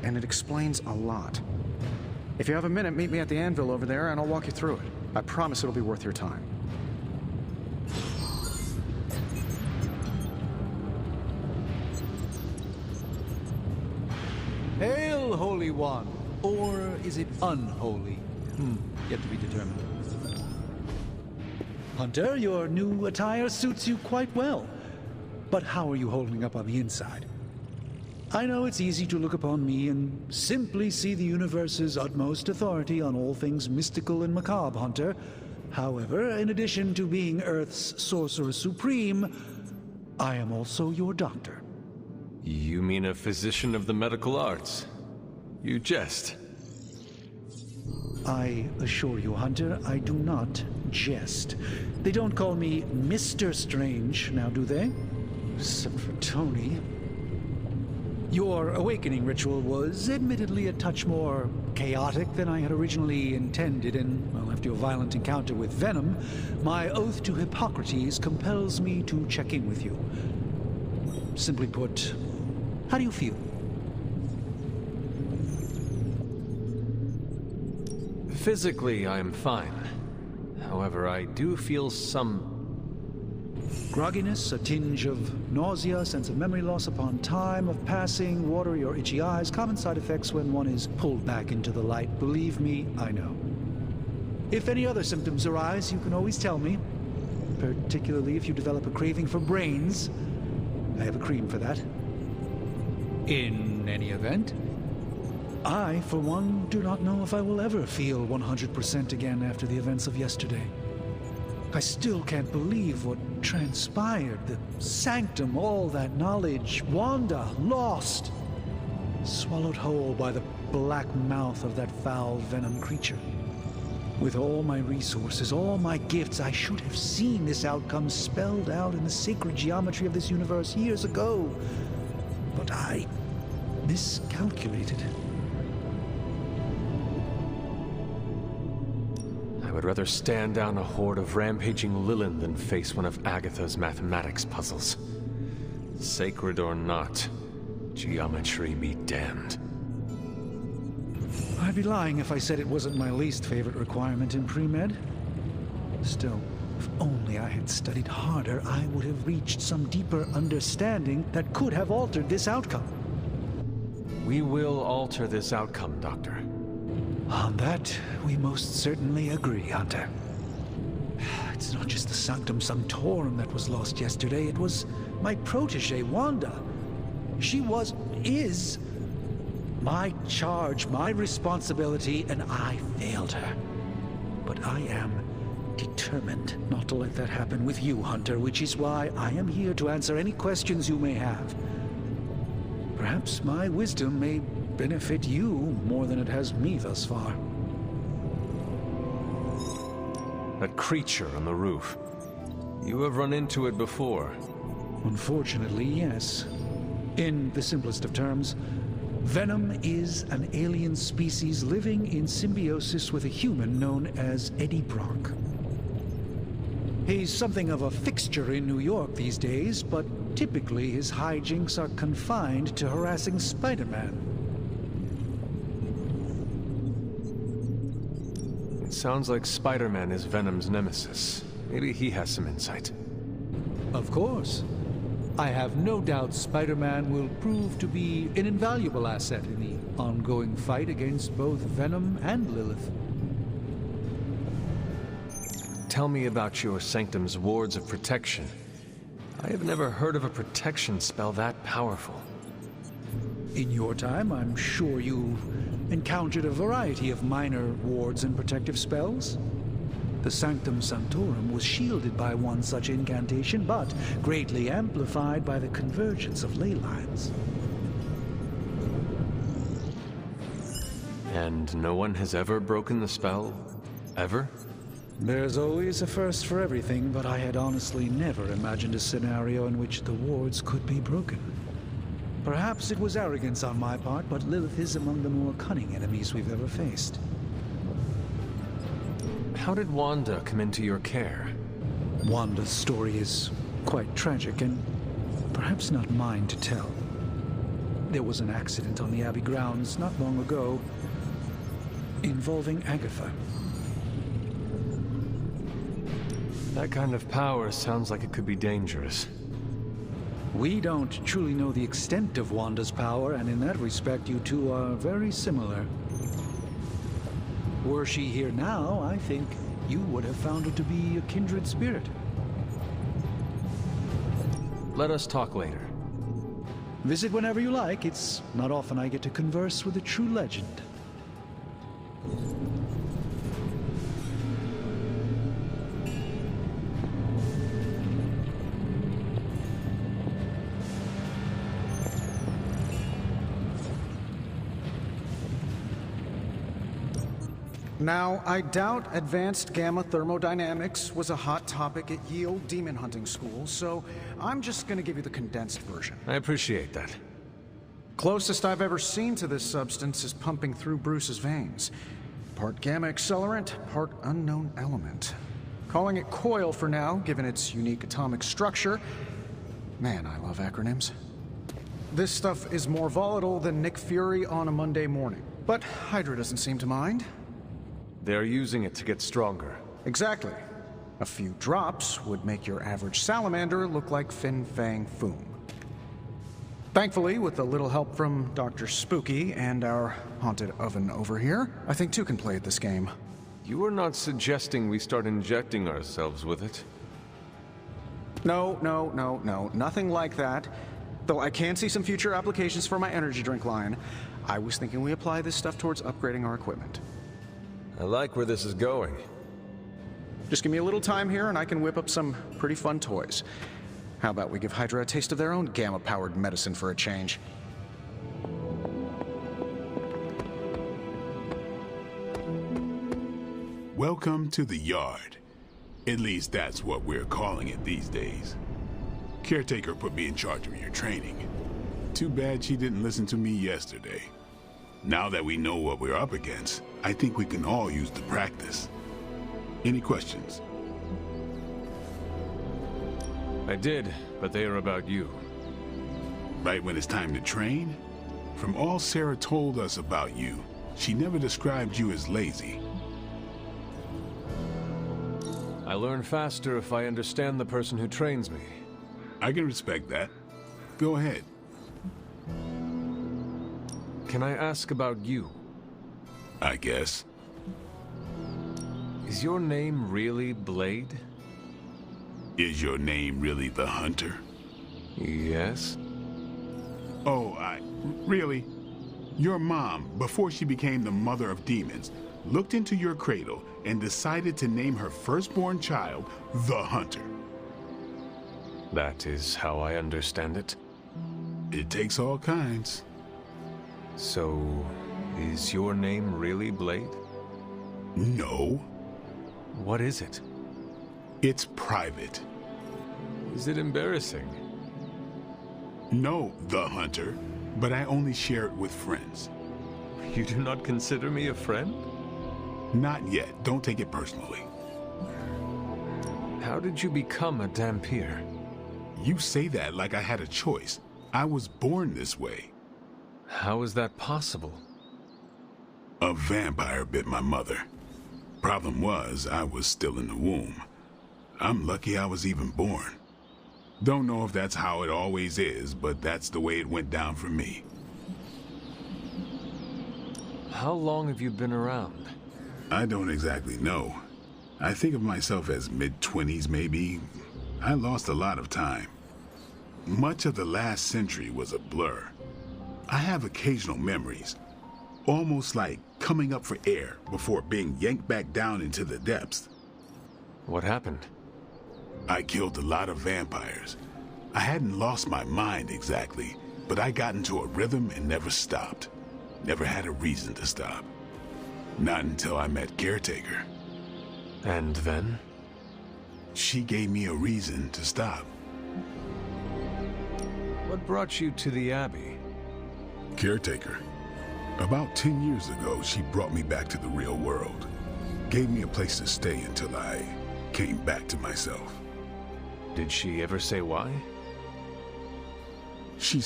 and it explains a lot. If you have a minute, meet me at the anvil over there, and I'll walk you through it. I promise it'll be worth your time. Hail, Holy One! Or is it unholy? Yet to be determined. Hunter, your new attire suits you quite well. But how are you holding up on the inside? I know it's easy to look upon me and simply see the universe's utmost authority on all things mystical and macabre, Hunter. However, in addition to being Earth's Sorcerer Supreme, I am also your doctor. You mean a physician of the medical arts? You jest. I assure you, Hunter, I do not jest. They don't call me Mr. Strange, now do they? Except for Tony. Your awakening ritual was admittedly a touch more chaotic than I had originally intended, and, well, after your violent encounter with Venom, my oath to Hippocrates compels me to check in with you. Simply put, how do you feel? Physically, I am fine. However, I do feel some grogginess, a tinge of nausea, sense of memory loss upon time of passing, watery or itchy eyes, common side effects when one is pulled back into the light. Believe me, I know. If any other symptoms arise, you can always tell me, particularly if you develop a craving for brains. I have a cream for that. In any event, I, for one, do not know if I will ever feel 100% again after the events of yesterday. I still can't believe what transpired. The sanctum, all that knowledge, Wanda, lost. Swallowed whole by the black mouth of that foul venom creature. With all my resources, all my gifts, I should have seen this outcome spelled out in the sacred geometry of this universe years ago. But I miscalculated. I would rather stand down a horde of rampaging Lilin than face one of Agatha's mathematics puzzles. Sacred or not, geometry be damned. I'd be lying if I said it wasn't my least favorite requirement in pre-med. Still, if only I had studied harder, I would have reached some deeper understanding that could have altered this outcome. We will alter this outcome, Doctor. On that, we most certainly agree, Hunter. It's not just the Sanctum Sanctorum that was lost yesterday, it was my protege, Wanda. She is my charge, my responsibility, and I failed her. But I am determined not to let that happen with you, Hunter, which is why I am here to answer any questions you may have. Perhaps my wisdom may benefit you more than it has me thus far. That creature on the roof. You have run into it before. Unfortunately, yes. In the simplest of terms, Venom is an alien species living in symbiosis with a human known as Eddie Brock. He's something of a fixture in New York these days, but typically his hijinks are confined to harassing Spider-Man. It sounds like Spider-Man is Venom's nemesis. Maybe he has some insight. Of course. I have no doubt Spider-Man will prove to be an invaluable asset in the ongoing fight against both Venom and Lilith. Tell me about your Sanctum's wards of protection. I have never heard of a protection spell that powerful. In your time, I'm sure you've encountered a variety of minor wards and protective spells. The Sanctum Sanctorum was shielded by one such incantation, but greatly amplified by the convergence of ley lines. And no one has ever broken the spell? Ever? There's always a first for everything, but I had honestly never imagined a scenario in which the wards could be broken. Perhaps it was arrogance on my part, but Lilith is among the more cunning enemies we've ever faced. How did Wanda come into your care? Wanda's story is quite tragic and perhaps not mine to tell. There was an accident on the Abbey grounds not long ago involving Agatha. That kind of power sounds like it could be dangerous. We don't truly know the extent of Wanda's power, and in that respect, you two are very similar. Were she here now, I think you would have found her to be a kindred spirit. Let us talk later. Visit whenever you like. It's not often I get to converse with a true legend. Now, I doubt advanced gamma thermodynamics was a hot topic at Yield Demon Hunting School, so I'm just gonna give you the condensed version. I appreciate that. Closest I've ever seen to this substance is pumping through Bruce's veins. Part gamma accelerant, part unknown element. Calling it coil for now, given its unique atomic structure. Man, I love acronyms. This stuff is more volatile than Nick Fury on a Monday morning. But Hydra doesn't seem to mind. They're using it to get stronger. Exactly. A few drops would make your average salamander look like Fin Fang Foom. Thankfully, with a little help from Dr. Spooky and our haunted oven over here, I think two can play at this game. You are not suggesting we start injecting ourselves with it? No, nothing like that. Though I can see some future applications for my energy drink line. I was thinking we apply this stuff towards upgrading our equipment. I like where this is going. Just give me a little time here and I can whip up some pretty fun toys. How about we give Hydra a taste of their own gamma-powered medicine for a change? Welcome to the yard. At least that's what we're calling it these days. Caretaker put me in charge of your training. Too bad she didn't listen to me yesterday. Now that we know what we're up against, I think we can all use the practice. Any questions? I did, but they are about you. Right when it's time to train? From all Sarah told us about you, she never described you as lazy. I learn faster if I understand the person who trains me. I can respect that. Go ahead. Can I ask about you? I guess. Is your name really Blade? Is your name really the Hunter? Yes. Oh, really? Your mom, before she became the mother of demons, looked into your cradle and decided to name her firstborn child the Hunter. That is how I understand it. It takes all kinds. So, is your name really Blade? No. What is it? It's private. Is it embarrassing? No, the Hunter, but I only share it with friends. You do not consider me a friend? Not yet. Don't take it personally. How did you become a Dampier? You say that like I had a choice. I was born this way. How is that possible? A vampire bit my mother. Problem was, I was still in the womb. I'm lucky I was even born. Don't know if that's how it always is, but that's the way it went down for me. How long have you been around? I don't exactly know. I think of myself as mid-20s, maybe. I lost a lot of time. Much of the last century was a blur. I have occasional memories, almost like coming up for air before being yanked back down into the depths. What happened? I killed a lot of vampires. I hadn't lost my mind exactly, but I got into a rhythm and never stopped. Never had a reason to stop. Not until I met Caretaker. And then? She gave me a reason to stop. What brought you to the Abbey? Caretaker. About 10 years ago, she brought me back to the real world. Gave me a place to stay until I came back to myself. Did she ever say why? She